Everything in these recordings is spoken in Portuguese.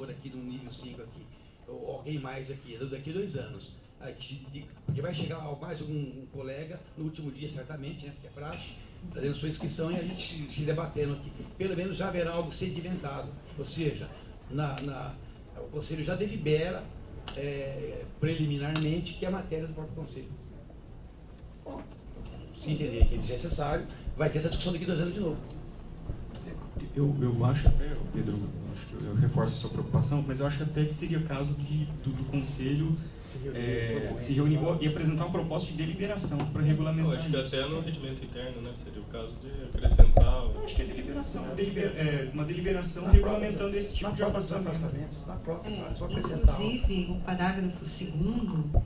aqui no nível 5 aqui, ou alguém mais aqui, daqui a 2 anos. Porque vai chegar mais um colega no último dia, certamente, né, porque é praxe, fazendo sua inscrição e a gente se debatendo aqui. Pelo menos já haverá algo sedimentado, ou seja, o Conselho já delibera preliminarmente que é a matéria do próprio Conselho. Bom, se entender que é necessário, vai ter essa discussão daqui a 2 anos de novo. Eu acho até, Pedro, acho que eu reforço a sua preocupação, mas eu acho até que seria caso do Conselho se reunir e apresentar uma proposta de deliberação para regulamentar. Eu acho que até no regimento interno, né, seria o caso de acrescentar. Acho que é deliberação, uma deliberação regulamentando esse tipo de afastamento. Só acrescentar. Inclusive, o parágrafo 2º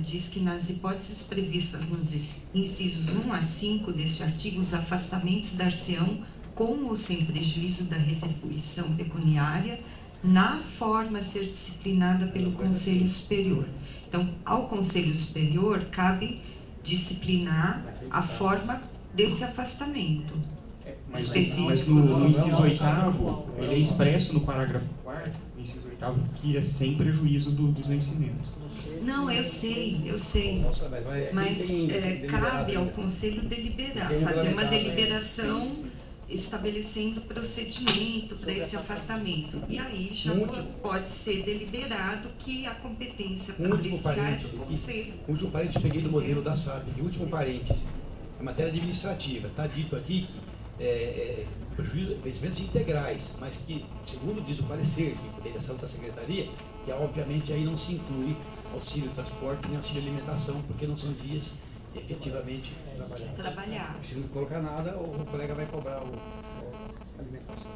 diz que nas hipóteses previstas nos incisos 1 a 5 deste artigo, os afastamentos dar-se-ão com ou sem prejuízo da retribuição pecuniária, na forma a ser disciplinada pelo Conselho Superior. Então, ao Conselho Superior cabe disciplinar a forma desse afastamento. Mas no inciso 8º, ele é expresso no parágrafo 4º, no inciso 8º, que é sem prejuízo dos vencimentos. Não, eu sei. Mas cabe ao Conselho deliberar, fazer uma deliberação estabelecendo procedimento para esse afastamento. E aí já pode ser deliberado que a competência policial é do Conselho. Último parênteses, peguei do modelo da SAP. Último parênteses, a matéria administrativa. Está dito aqui que vencimentos integrais, mas que, segundo diz o parecer de direção da Secretaria, que obviamente aí não se inclui auxílio transporte nem auxílio alimentação, porque não são dias efetivamente trabalhados. Porque se não colocar nada, o colega vai cobrar a alimentação.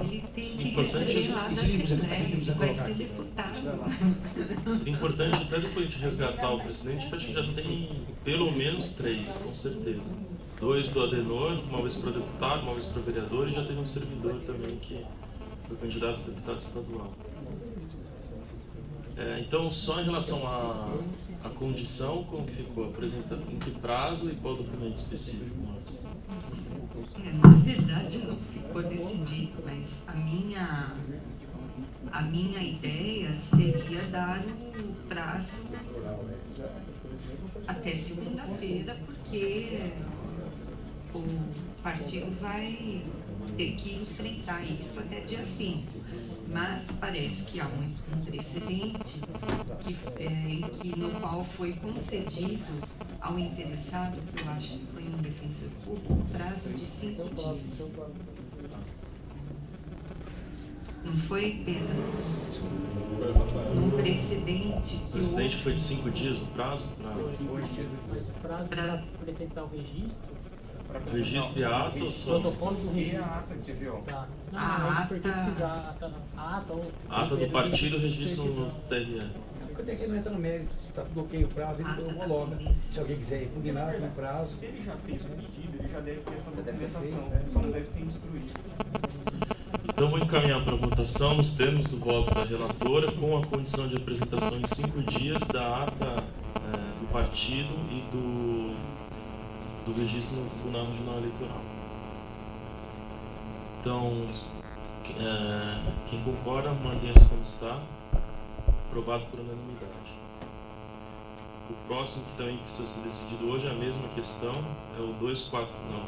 Ele tem que receber lá da Assembleia, vai ser deputado. Seria importante, até depois de resgatar o presidente, que acho que já tem pelo menos 3, com certeza. 2 do Adenor, uma vez para deputado, uma vez para vereador, e já tem um servidor também que foi candidato a deputado estadual. Então, só em relação à condição, como que ficou? Apresentando em que prazo e qual documento específico? Na verdade, não ficou decidido, mas a minha ideia seria dar o prazo até segunda-feira, porque o partido vai ter que enfrentar isso até dia 5. Mas parece que há um precedente no qual foi concedido ao interessado, que eu acho que foi um defensor público, prazo de 5 dias. Não foi, Pedro? Um precedente que o presidente foi de 5 dias o prazo? Para apresentar o registro? Registro e ata ou só? Protocolo do registro. A ata, quer ver? Tá. A ata do partido, registro no TRE. O TRE não entra no mérito. Se bloqueia o prazo, ele homologa. Se alguém quiser impugnar com o prazo. Se ele já fez o pedido, ele já deve ter essa documentação, só não deve ter instruído. Então, vou encaminhar para a votação nos termos do voto da relatora, com a condição de apresentação em 5 dias da ata do partido e do registro no Tribunal Regional Eleitoral. Então, quem concorda, mantenha-se como está. Aprovado por unanimidade. O próximo que também precisa ser decidido hoje é a mesma questão, é o 240. Não.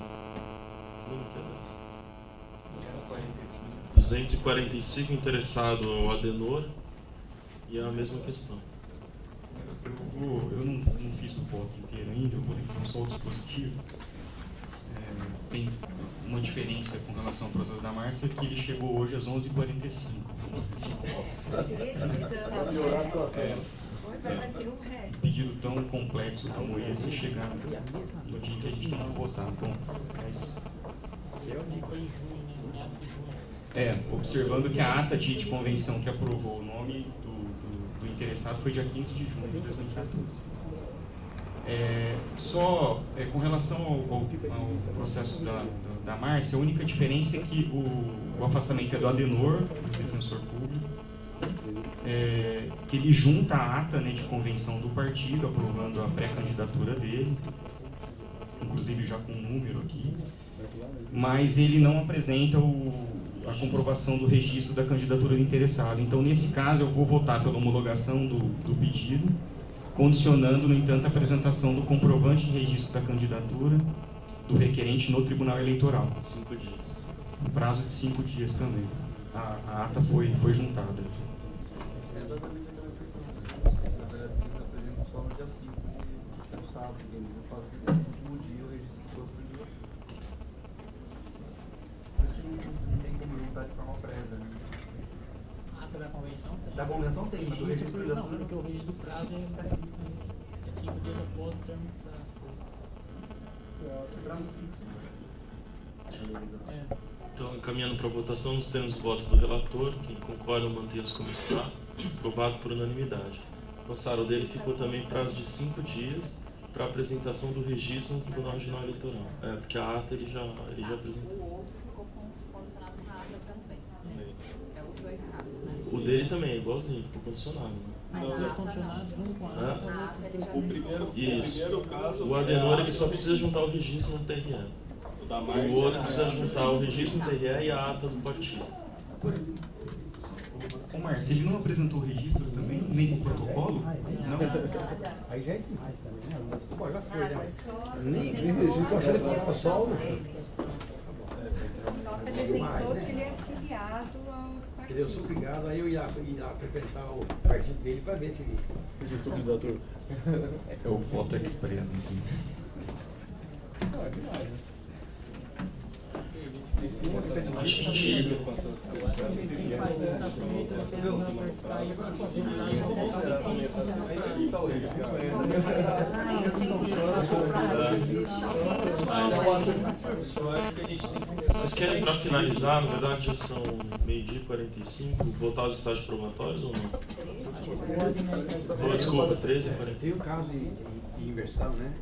Como que é essa? 245 interessado ao Adenor e é a mesma questão. Eu não fiz o voto inteiro ainda, eu vou ler só o dispositivo. Tem uma diferença com relação ao processo da Márcia, que ele chegou hoje às 11h45. Pedido tão complexo como esse chegar no dia que a gente tem que votar. Bom, mas... observando que a ata de convenção que aprovou o nome do interessado foi dia 15 de junho de 2014. Com relação ao processo da Márcia, a única diferença é que o afastamento é do Adenor, do defensor público, que ele junta a ata de convenção do partido, aprovando a pré-candidatura dele, inclusive já com um número aqui, mas ele não apresenta o a comprovação do registro da candidatura do interessado. Então, nesse caso, eu vou votar pela homologação do pedido, condicionando, no entanto, a apresentação do comprovante de registro da candidatura do requerente no Tribunal Eleitoral. 5 dias. Um prazo de 5 dias também. A ata foi juntada. Exatamente aquela questão. Na verdade, eles apresentam só no dia 5, no sábado, eles fazem no último dia o registro de suas candidaturas. Por isso que não tem como juntar de forma prévia, né? A ata da convenção tem. Da convenção tem, mas o registro de Não, candidatura porque o registro do prazo é 5 dias após o termo do prazo. é prazo fixo. É. Então, encaminhando para a votação, nós temos o voto do relator. Quem concorda, mantém-se como está. Aprovado por unanimidade. Então, Sara, o dele ficou também prazo de 5 dias para apresentação do registro no Tribunal Regional Eleitoral. Porque a ata ele já apresentou. O outro ficou condicionado na ata também. É os dois casos, né? O dele também é igualzinho, ficou condicionado, né? Mas Os a dois ata condicionados não. junto com a Hã? ata. A ata ele já O primeiro, Isso. primeiro caso. O Adenor ele só precisa juntar o registro no TRE. O outro precisa juntar o registro no TRE e a ata do partido. Ô, Márcio, ele não apresentou o registro também, nem o protocolo? Não? Aí já é demais também, né? Pô, já foi, né? Só Nem registro, achando que faltava só o... apresentou que ele é filiado ao Quer dizer, eu sou partido. obrigado, aí eu ia frequentar o partido dele para ver se ele... Registro candidatura. É o voto expresso. Acho que tira. Quem faz isso na prefeitura tem uma portaria para fazer Vocês querem, para finalizar, na verdade já são 12h45, voltar aos estágios probatórios ou não? Oh, desculpa, 13h40. Tem o caso de inversão, né?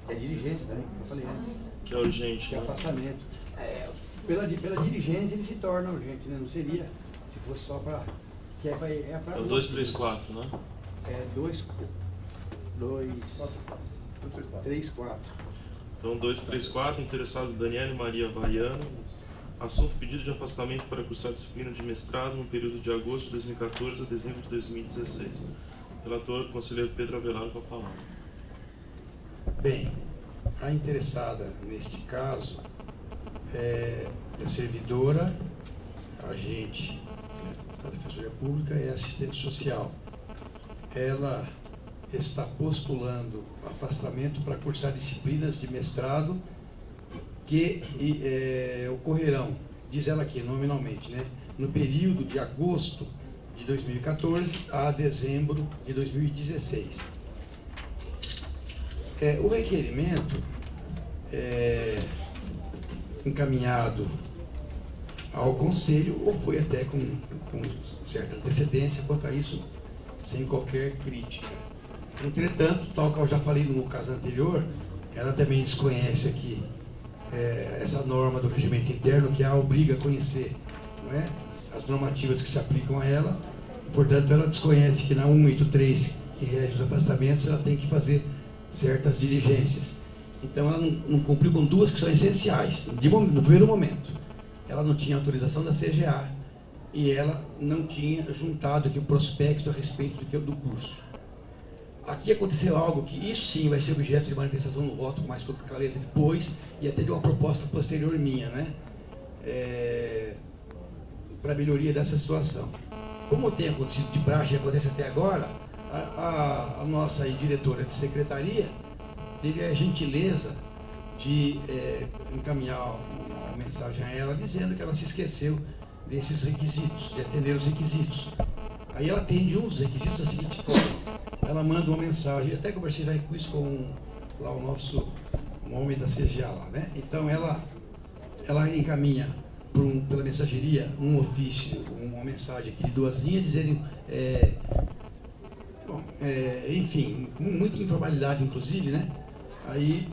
É diligência também, que eu falei antes. Que é urgente, Que é né? afastamento. Pela diligência ele se torna urgente, né? Não seria se fosse só para... É o 234, né? É 2, 3, 4. Então, 234, interessado Daniele Maria Vaiano. Assunto: pedido de afastamento para cursar disciplina de mestrado no período de agosto de 2014 a dezembro de 2016. Relator, conselheiro Pedro Avelar, com a palavra. Bem, a interessada neste caso é servidora, agente da Defensoria Pública e assistente social. Ela está postulando afastamento para cursar disciplinas de mestrado que ocorrerão, diz ela aqui nominalmente, né, no período de agosto de 2014 a dezembro de 2016. O requerimento encaminhado ao Conselho, ou foi até com certa antecedência quanto a isso, sem qualquer crítica. Entretanto, tal como eu já falei no caso anterior, ela também desconhece aqui essa norma do regimento interno que a obriga a conhecer, não é? As normativas que se aplicam a ela. Portanto, ela desconhece que na 183, que rege os afastamentos, ela tem que fazer certas diligências. Então, ela não cumpriu com duas que são essenciais. No primeiro momento, ela não tinha autorização da CGA e ela não tinha juntado aqui o prospecto a respeito do curso. Aqui aconteceu algo que isso sim vai ser objeto de manifestação no voto com mais clareza depois e até de uma proposta posterior minha, né? Para melhoria dessa situação. Como tem acontecido de praxe e acontece até agora, a nossa diretora de secretaria teve a gentileza de encaminhar uma mensagem a ela dizendo que ela se esqueceu desses requisitos, de atender os requisitos. Aí ela atende uns requisitos da seguinte forma: ela manda uma mensagem, até conversei já com isso com lá o nosso homem da CGA lá, né? Então ela encaminha pela mensageria um ofício, uma mensagem aqui de 2 linhas dizendo, enfim, com muita informalidade inclusive, né? Aí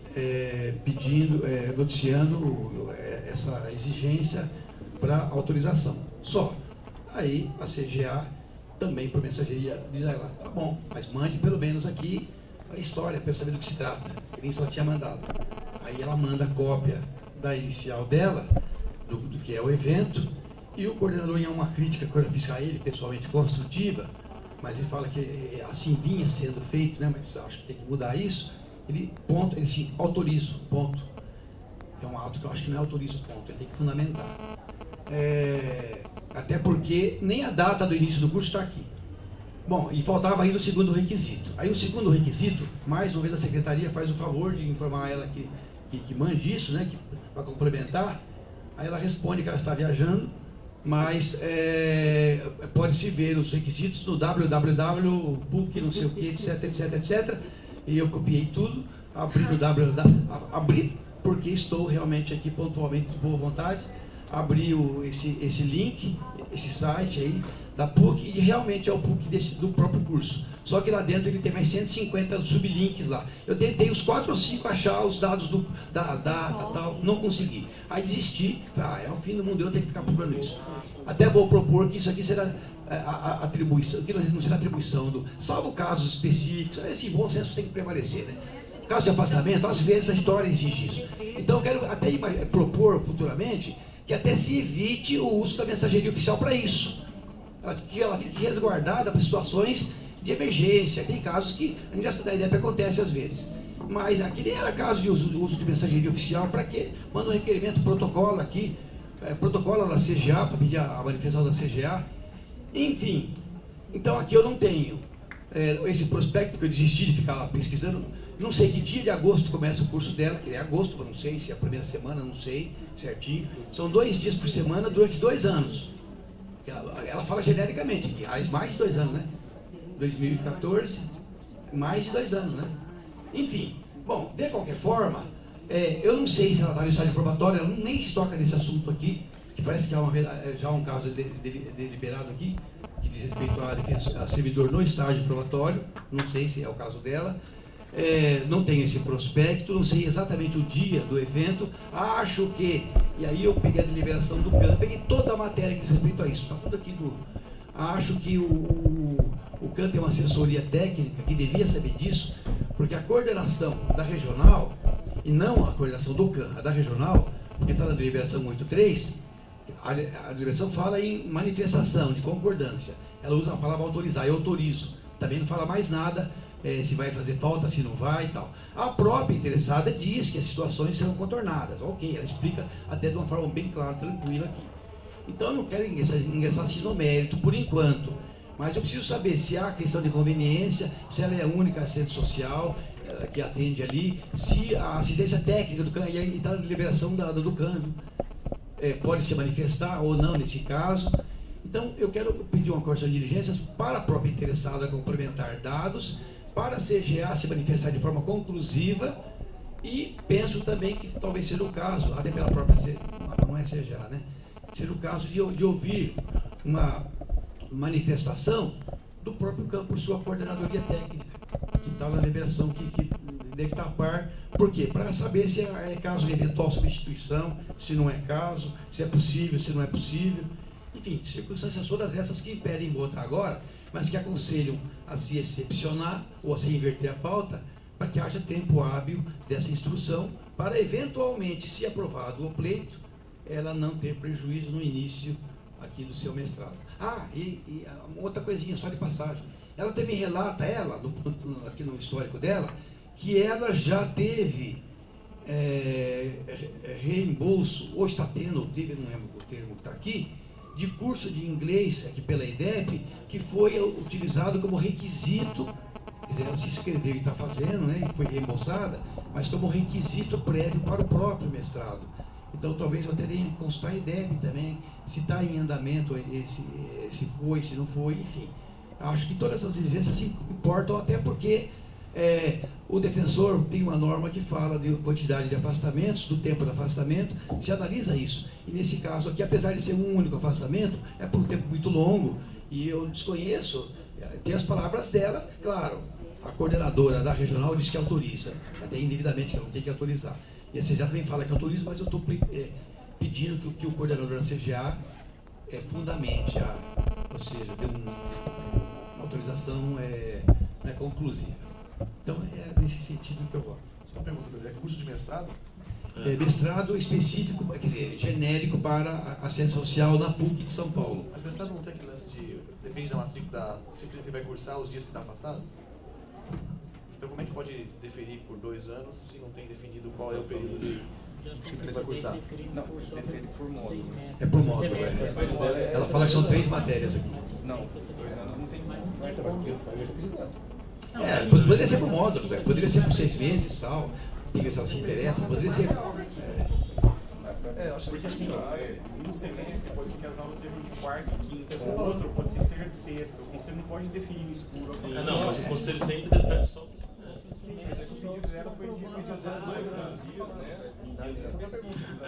pedindo, noticiando essa exigência para autorização. Só. Aí a CGA também por mensageria diz a ela, tá bom, mas mande pelo menos aqui a história para eu saber do que se trata. Ele só tinha mandado. Aí ela manda a cópia da inicial dela, do que é o evento, E o coordenador, em uma crítica que eu fiz a ele, pessoalmente construtiva, mas ele fala que assim vinha sendo feito, né, mas acho que tem que mudar isso, ele sim, autoriza, ponto. É um ato que eu acho que não é autoriza, ponto, ele tem que fundamentar. Até porque nem a data do início do curso está aqui. Bom, e faltava ainda o segundo requisito. Aí o segundo requisito, mais uma vez a secretaria faz o favor de informar ela que mande isso, né, para complementar. Aí ela responde que ela está viajando, mas pode-se ver os requisitos no www.puc, não sei o que, etc, etc, etc. E eu copiei tudo, abri no abri, porque estou realmente aqui pontualmente de boa vontade, abri esse link, esse site aí da PUC, e realmente é o PUC do próprio curso. Só que lá dentro ele tem mais 150 sublinks lá. Eu tentei os 4 ou 5 achar os dados da data e tal, não consegui. Aí desisti, é o fim do mundo, eu tenho que ficar procurando isso. Até vou propor que isso aqui será a atribuição, que não será atribuição salvo casos específicos, esse bom senso tem que prevalecer, né? Caso de afastamento, às vezes a história exige isso. Então eu quero até propor futuramente que até se evite o uso da mensageria oficial para isso. Que ela fique resguardada para situações de emergência. Tem casos que a ingresso da IDEP acontece às vezes. Mas aqui nem era caso de uso de mensageria oficial, para quê? Manda um requerimento, protocolo aqui, protocola da CGA, para pedir a manifestação da CGA. Enfim, então aqui eu não tenho esse prospecto, que eu desisti de ficar lá pesquisando. Não sei que dia de agosto começa o curso dela, que é agosto, não sei se é a primeira semana, não sei certinho. São 2 dias por semana durante 2 anos. Ela fala genericamente aqui, mais de 2 anos, né? 2014, mais de 2 anos, né? Enfim, bom, de qualquer forma, eu não sei se ela está no estágio probatório, ela nem se toca nesse assunto aqui, que parece que há já um caso deliberado aqui, que diz respeito a servidor no estágio probatório, não sei se é o caso dela. Não tenho esse prospecto, não sei exatamente o dia do evento, acho que, e aí eu peguei a deliberação do CAN, peguei toda a matéria que diz respeito a isso, está tudo aqui acho que o CAN tem uma assessoria técnica que devia saber disso, porque a coordenação da regional, e não a coordenação do CAN, a da regional, porque está na deliberação 83, a deliberação fala em manifestação de concordância, ela usa a palavra autorizar, eu autorizo, também não fala mais nada, se vai fazer falta, se não vai e tal. A própria interessada diz que as situações serão contornadas. Ok, ela explica até de uma forma bem clara, tranquila aqui. Então eu não quero ingressar assim no mérito, por enquanto. Mas eu preciso saber se há questão de conveniência, se ela é a única assistente social que atende ali, se a assistência técnica do CAN, e está na deliberação do CAN, pode se manifestar ou não nesse caso. Então eu quero pedir uma correção de diligências para a própria interessada complementar dados, para a CGA se manifestar de forma conclusiva, e penso também que talvez seja o caso, até pela própria não é CGA, né? Seja o caso de ouvir uma manifestação do próprio campo por sua coordenadoria técnica, que está na liberação, que deve estar a par. Por quê? Para saber se é caso de eventual substituição, se não é caso, se é possível, se não é possível. Enfim, circunstâncias todas essas que impedem votar agora, mas que aconselham a se excepcionar ou a se inverter a pauta, para que haja tempo hábil dessa instrução, para eventualmente, se aprovado o pleito, ela não ter prejuízo no início aqui do seu mestrado. E outra coisinha só de passagem. Ela também relata, aqui no histórico dela, que ela já teve reembolso, ou está tendo, ou teve, não lembro o termo que está aqui, de curso de inglês aqui pela IDEP, que foi utilizado como requisito, quer dizer, ela se inscreveu e está fazendo, né, e foi reembolsada, mas como requisito prévio para o próprio mestrado. Então talvez eu teria que consultar a IDEP também, se está em andamento, se foi, se não foi, enfim. Acho que todas essas diligências se importam, até porque o defensor tem uma norma que fala de quantidade de afastamentos, do tempo de afastamento, se analisa isso. E nesse caso aqui, apesar de ser um único afastamento, é por um tempo muito longo, e eu desconheço, tem as palavras dela, claro, a coordenadora da regional diz que autoriza, até indevidamente que ela não tem que autorizar. E a CGA também fala que autoriza, mas eu estou pedindo que o coordenador da CGA fundamente, ou seja, dê uma autorização conclusiva. Então é nesse sentido que eu voto. Só uma pergunta, é curso de mestrado? mestrado específico, quer dizer, genérico para a ciência social na PUC de São Paulo. Mas mestrado não tem aquele lance de... Depende da matrícula, sempre que vai cursar os dias que está afastado? Então como é que pode deferir por 2 anos se não tem definido qual é o período de disciplina que vai cursar? Não, defere por módulo. É por módulo, Ela fala que são 3 matérias aqui. Não, 2 anos não tem mais. Poderia ser por módulo, né? Poderia ser por 6 meses, tal. Tem que se ela se interessa, poderia ser. Eu acho que assim, um semestre pode ser que as aulas sejam de quarta e quinta, o outro pode ser que seja de sexta. O conselho não pode definir no escuro. Não, mas o conselho sempre defende só o semestre. Sim, mas é que o pedido zero foi dia 0, 2 anos, né?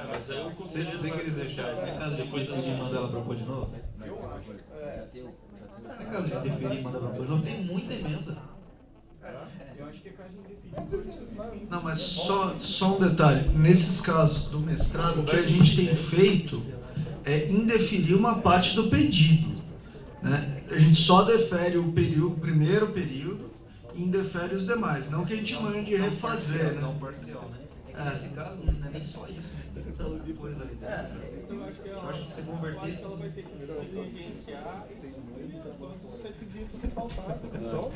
Mas aí o conselho Você queria deixar esse caso depois a gente manda ela propor de novo? Esse caso de definir e mandar propor de novo, tem muita emenda. Eu acho que a caso de definir é suficiente. Não, mas só um detalhe. Nesses casos do mestrado, o que a gente tem feito é indeferir uma parte do pedido, né? A gente só defere o primeiro período e indefere os demais. Não que a gente mande refazer, né? Não parcial, né? Nesse caso, não é nem só isso, né? Tem tanta coisa ali dentro. Eu acho que se converter isso, ela vai ter que diligenciar todos os requisitos que faltaram. Então,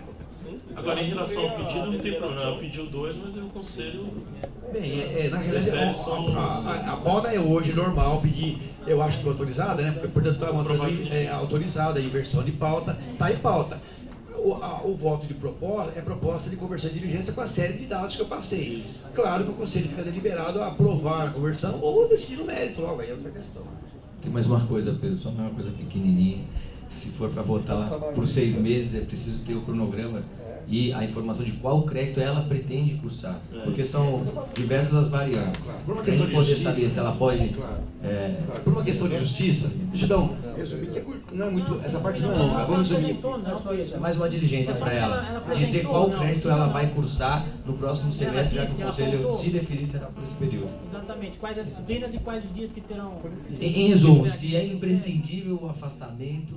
agora, em relação ao pedido, não tem problema. Pediu 2, mas o conselho... Bem, na realidade, a moda é hoje normal pedir, eu acho que foi autorizada, né? Porque, portanto, está uma autorizada, a inversão de pauta, está em pauta. O voto de proposta é proposta de conversão de diligência com a série de dados que eu passei. Claro que o conselho fica deliberado a aprovar a conversão ou decidir no mérito logo, aí é outra questão. Tem mais uma coisa, Pedro, só uma coisa pequenininha. Se for para votar por 6 meses, é preciso ter o cronograma e a informação de qual crédito ela pretende cursar. Porque são diversas as variáveis. Por uma Tem questão que de poder justiça, saber se ela pode... Por uma questão de justiça, deixa eu resumir, que não é muito, essa parte não é longa, vamos resumir. Não só isso, é mais uma diligência para ela. Dizer qual crédito ela vai cursar no próximo semestre, já que o conselho se definir será por esse período. Exatamente, quais as disciplinas e quais os dias que terão... Em resumo, se é imprescindível o afastamento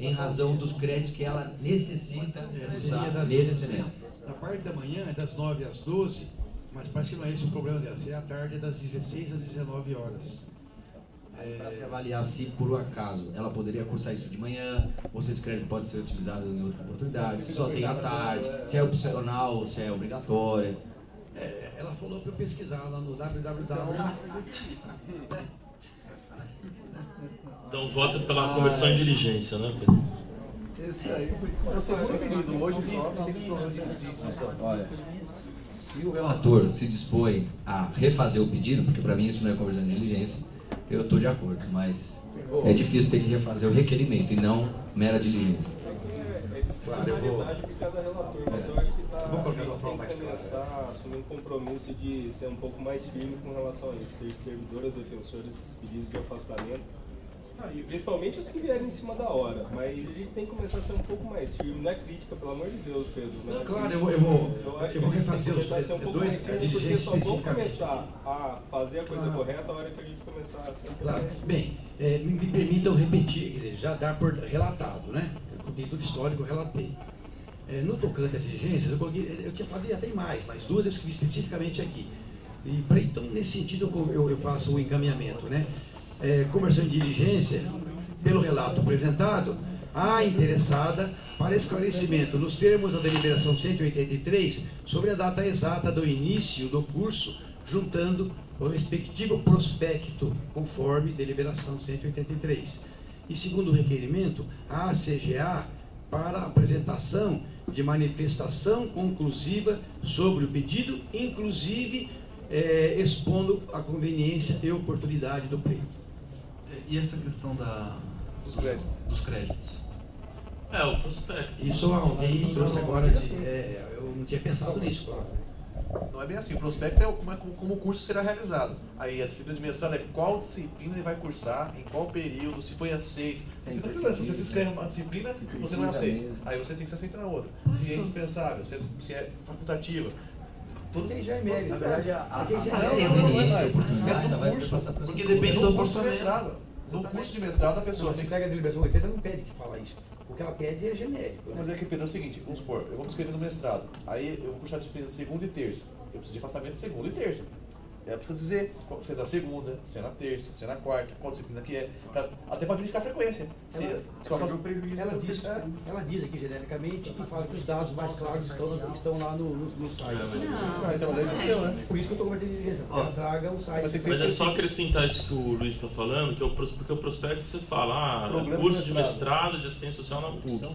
em razão dos créditos que ela necessita cursar nesse semestre. Na parte da manhã é das 9 às 12, mas parece que não é esse o problema dela. Se é à tarde é das 16 às 19 horas. Para se avaliar se por acaso ela poderia cursar isso de manhã, ou se esse crédito pode ser utilizado em outra oportunidade, se só tem à tarde, se é opcional, se é obrigatória. Ela falou para eu pesquisar lá no www. Então vota pela conversão em diligência, né, Pedro? Esse aí foi o segundo pedido, hoje só tem que se tornar de instrução. Olha, se o relator se dispõe a refazer o pedido, porque para mim isso não é conversão de diligência, eu estou de acordo, mas é difícil ter que refazer o requerimento e não mera diligência. Claro, eu vou... de cada relator, mas eu acho que tem que começar a assumir um compromisso de ser um pouco mais firme com relação a isso, ser servidora defensora desses pedidos de afastamento. Principalmente os que vierem em cima da hora, mas a gente tem que começar a ser um pouco mais firme, não é crítica, pelo amor de Deus, Pedro. Né? Claro, eu vou refazer os ser um pouco mais firme, porque só vão começar a fazer a coisa correta a hora que a gente começar a ser claro. Bem, me permitam repetir, quer dizer, já dar por relatado, né? Eu contei tudo histórico, eu relatei. No tocante às exigências, eu tinha falado até mais, mas 2 eu escrevi especificamente aqui. E então, nesse sentido, eu faço o encaminhamento, né? Conversão de diligência, pelo relato apresentado, a interessada para esclarecimento nos termos da deliberação 183 sobre a data exata do início do curso, juntando o respectivo prospecto, conforme deliberação 183. E segundo o requerimento, a CGA para apresentação de manifestação conclusiva sobre o pedido, inclusive expondo a conveniência e oportunidade do pleito. E essa questão dos créditos? O prospecto. Isso alguém me trouxe agora, eu não tinha pensado nisso, claro. Não é bem assim, o prospecto é como o curso será realizado. Aí a disciplina de mestrado é qual disciplina ele vai cursar, em qual período, se foi aceito. Se você se inscreve numa disciplina, você não é aceito. Aí você tem que se aceitar na outra. Se é indispensável, se é facultativa. Quem já é mérito. Na verdade, porque depende do curso de mestrado. No curso de mestrado, a pessoa tem que... pega a deliberação 80, não pede que fala isso. O que ela pede é genérico. Né? Mas é que, Pedro, é o seguinte, vamos supor, eu vou me inscrever no mestrado, aí eu vou cursar a disciplina de segunda e terça. Eu preciso de afastamento de segunda e terça. Ela precisa dizer se é na segunda, se é na terça, se é na quarta, qual disciplina que é, até para verificar a frequência. Ela diz aqui genericamente e fala que os dados mais claros estão lá no site. Então, mas é isso que deu, né? Por isso que eu estou convertendo em diligência, porque ela traga o site. Mas é só acrescentar isso que o Luiz está falando, porque o prospecto você fala, curso de mestrado de assistência social na PUC.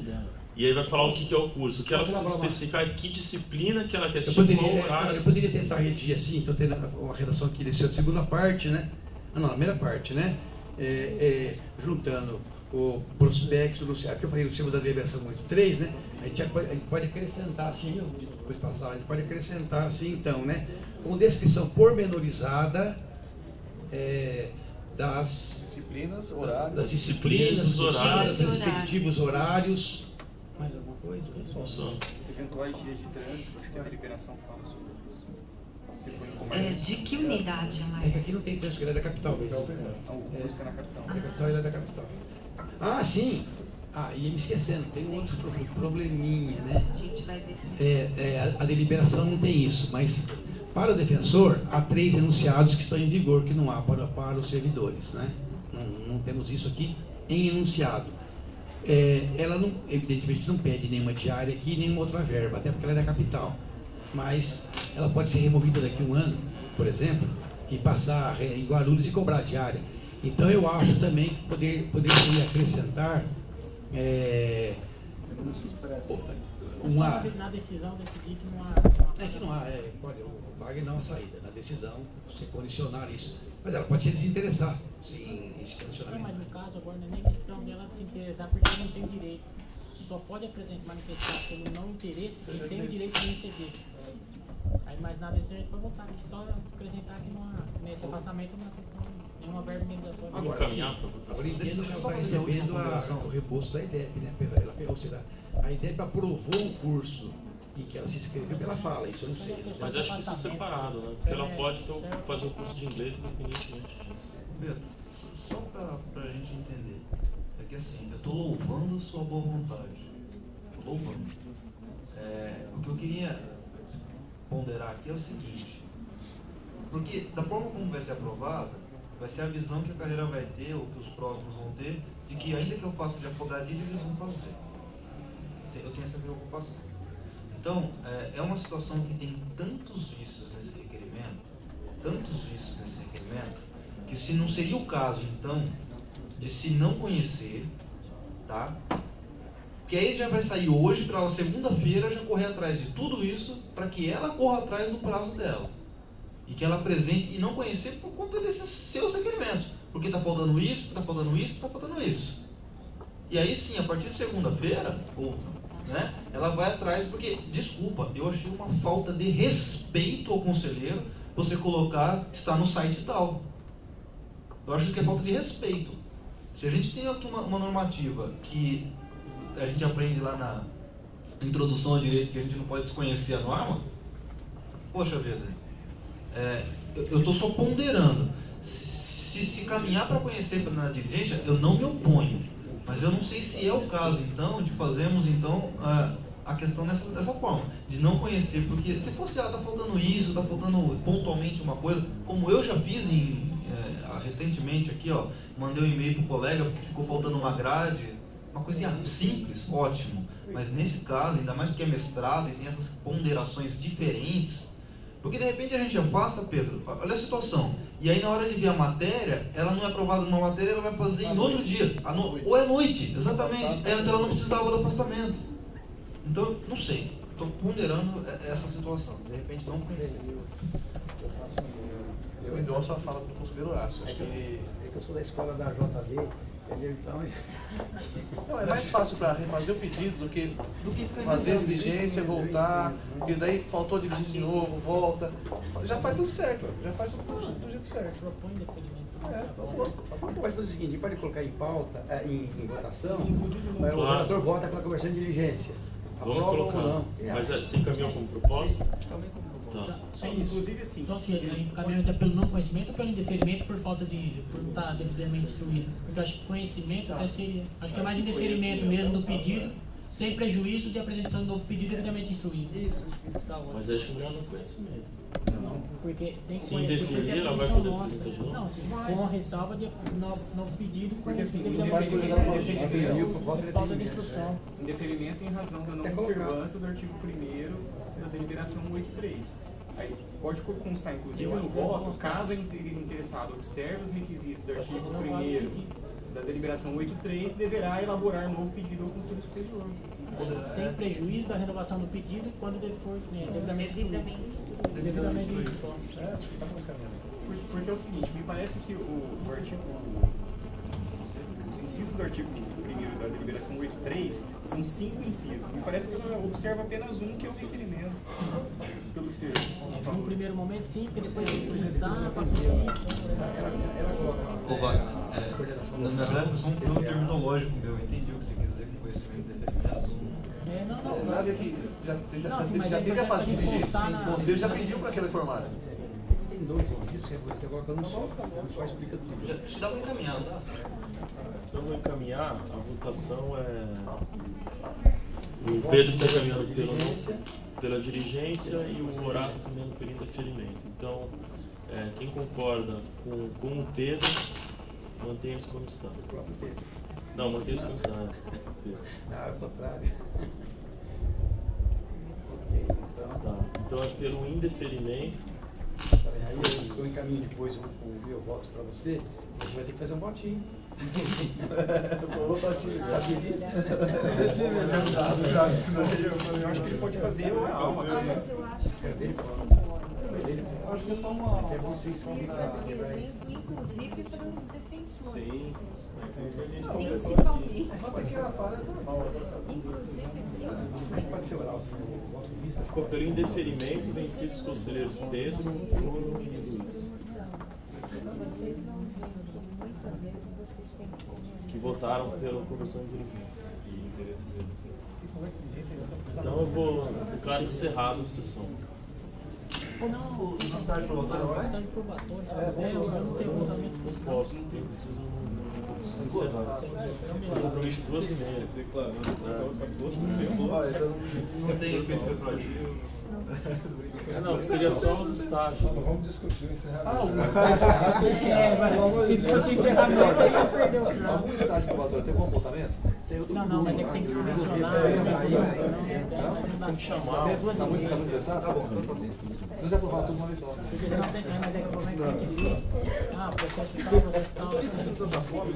E aí vai falar o que é o curso. O que ela precisa especificar é que disciplina que ela quer assistir, qual horário. Eu poderia tentar redigir assim, estou tendo uma redação aqui dessa segunda parte, né? Não, a primeira parte, né? Juntando o prospecto, que eu falei no cima da deliberação 83, né? A gente pode acrescentar assim, depois passar, a gente pode acrescentar assim, então, né? Com descrição pormenorizada das disciplinas, horários. Das disciplinas, horários, respectivos horários. Mais alguma coisa? Eventuais dias de trânsito, acho que a deliberação fala sobre isso. Se for em de que unidade ela é? É que aqui não tem trânsito, ele é da capital. O curso é na capital. Da capital, ele é da capital. Ah, sim! Ah, ia me esquecendo, tem um outro probleminha, né? A gente vai ver. A deliberação não tem isso, mas para o defensor, há 3 enunciados que estão em vigor, que não há para os servidores, né? Não temos isso aqui em enunciado. Ela, não, evidentemente, não pede nenhuma diária aqui, nenhuma outra verba, até porque ela é da capital. Mas ela pode ser removida daqui a um ano, por exemplo, e passar em Guarulhos e cobrar diária. Então, eu acho também que poderia acrescentar na decisão decidir que não há. Que não há, pode, o Wagner não há saída. Na decisão, você condicionar isso. Mas ela pode se desinteressar em esse condicionamento. Não, mas no caso agora não é nem questão dela se interessar porque ela não tem direito. Só pode manifestar pelo não interesse se tem o direito de receber. Aí mais nada desse jeito para voltar. A gente só acrescentar que não há, nesse afastamento não há questão nenhuma verba indenizatória. Agora entendo que ela está recebendo o reposto da IDEP, né? Ou seja, a IDEP aprovou um curso em que ela se inscreveu, ela fala, isso eu não sei. Mas acho que isso é separado, né? Porque ela pode fazer o curso de inglês independentemente disso. Pedro, só para a gente entender, é que assim, eu estou louvando sua boa vontade. Estou louvando. O que eu queria ponderar aqui é o seguinte, porque da forma como vai ser aprovada, vai ser a visão que a carreira vai ter, ou que os próximos vão ter, de que ainda que eu faça de afogadilho, eles vão fazer. Eu tenho essa preocupação. Então, é uma situação que tem tantos vícios nesse requerimento, que se não seria o caso, então, de se não conhecer, tá? Que aí já vai sair hoje, para ela segunda-feira já correr atrás de tudo isso, para que ela corra atrás do prazo dela. E que ela apresente e não conhecer por conta desses seus requerimentos. Porque está faltando isso, está faltando isso, está faltando isso. E aí sim, a partir de segunda-feira, né, ela vai atrás, porque, desculpa, eu achei uma falta de respeito ao conselheiro você colocar que está no site tal. Eu acho que é falta de respeito. Se a gente tem aqui uma normativa que a gente aprende lá na introdução ao direito que a gente não pode desconhecer a norma, poxa vida, eu estou só ponderando. Se caminhar para conhecer na diligência, eu não me oponho. Mas eu não sei se é o caso, então, de fazermos, então, a questão dessa forma, de não conhecer, porque se fosse, está faltando isso, está faltando pontualmente uma coisa, como eu já fiz recentemente aqui, ó, mandei um e-mail para o colega, porque ficou faltando uma grade, uma coisinha simples, ótimo, mas nesse caso, ainda mais porque é mestrado e tem essas ponderações diferentes, porque de repente a gente afasta, Pedro, olha a situação, e aí na hora de ver a matéria, ela não é aprovada numa matéria, ela vai fazer em outro dia, ou é noite, exatamente, então ela não precisava do afastamento. Então, não sei, estou ponderando essa situação, de repente não conhecer. Eu endosso a fala do conselheiro Horácio, acho que eu sou da escola da JB, entendeu? Então, não, é mais fácil para refazer o pedido do que fazer a diligência, voltar, e daí faltou a diligência de novo, volta. Já faz tudo certo, já faz o curso do jeito certo. Propõe deferimento. Pode fazer o seguinte, pode colocar em pauta, em votação, o relator vota pela conversão de diligência. Vamos colocar. Mas você encaminhou como proposta? Também como proposta. Tá. Inclusive assim. Então, encaminhamento é pelo não conhecimento ou pelo indeferimento por falta de. Por não estar devidamente instruído? Porque eu acho que conhecimento até seria. Acho que é mais indeferimento mesmo do pedido sem prejuízo de apresentação de novo pedido devidamente instruído. Isso. Mas acho que melhor não conhecimento. Não, porque tem que se conhecer indeferir, ela vai posição poder nossa. apresentar de novo? Não, com a ressalva de novo pedido, Porque assim, falta de instrução. Indeferimento em razão da não observância do artigo 1º da deliberação 183. Aí pode constar, inclusive, no voto, caso o interessado observe os requisitos do artigo 1º da deliberação 183, deverá elaborar novo pedido ao Conselho Superior. Sem prejuízo da renovação do pedido quando for devidamente instruído. Porque é o seguinte, me parece que o artigo, os incisos do artigo 1º da deliberação 83 são 5 incisos. Me parece que ela observa apenas um, que é o requerimento. Pelo que seja. No primeiro momento, sim, porque depois tem que apresentar para pedir. Ô, Wagner, na verdade, é só um problema terminológico meu. Eu entendi o que você quis dizer com conhecimento determinado. Nada que já teve a fase de diligência. O conselho já pediu para que ela informasse. Tem dois isso você coloca no só explica tudo. Já dá para encaminhar, tá? Eu vou encaminhar, a votação é. O Pedro está encaminhando pela dirigência e o Horácio também pelo indeferimento. Então, quem concorda com o Pedro, mantenha-se como está. Não, mantenha-se como está. Ao contrário. Tá. Então é pelo indeferimento. Aí eu encaminho depois o meu voto para você, você vai ter que fazer um votinho. Sabia disso? Eu acho que ele pode fazer oral. Mas eu acho que dele. Acho que é só uma de exemplo, inclusive para os defensores. Sim. Principalmente. Inclusive, principalmente. Pode ser oral, ficou pelo indeferimento, vencidos os conselheiros Pedro, Bruno e Luiz. Vocês vão ver que muitas vezes vocês têm que votaram pela conversão de diligência. Então eu vou declarar encerrada a sessão. Não, o estágio probatório vai? Estágio probatório, eu não tenho votamento. Não posso, eu preciso encerrar. Eu compromisso 2h30. Não tem efeito retroativo. Não, seria só os estágios. Vamos discutir o encerramento. Algum estágio. Se discutir encerramento, aí vai perder o prazo. Algum estágio probatório tem comportamento? Não, mas é que tem que mencionar. Tem que chamar. Está muito interessado? Tá bom. Você já aprovaram tudo uma vez só. Porque senão tem mas é que o problema é que tem que ver. Processo tal, processo tal.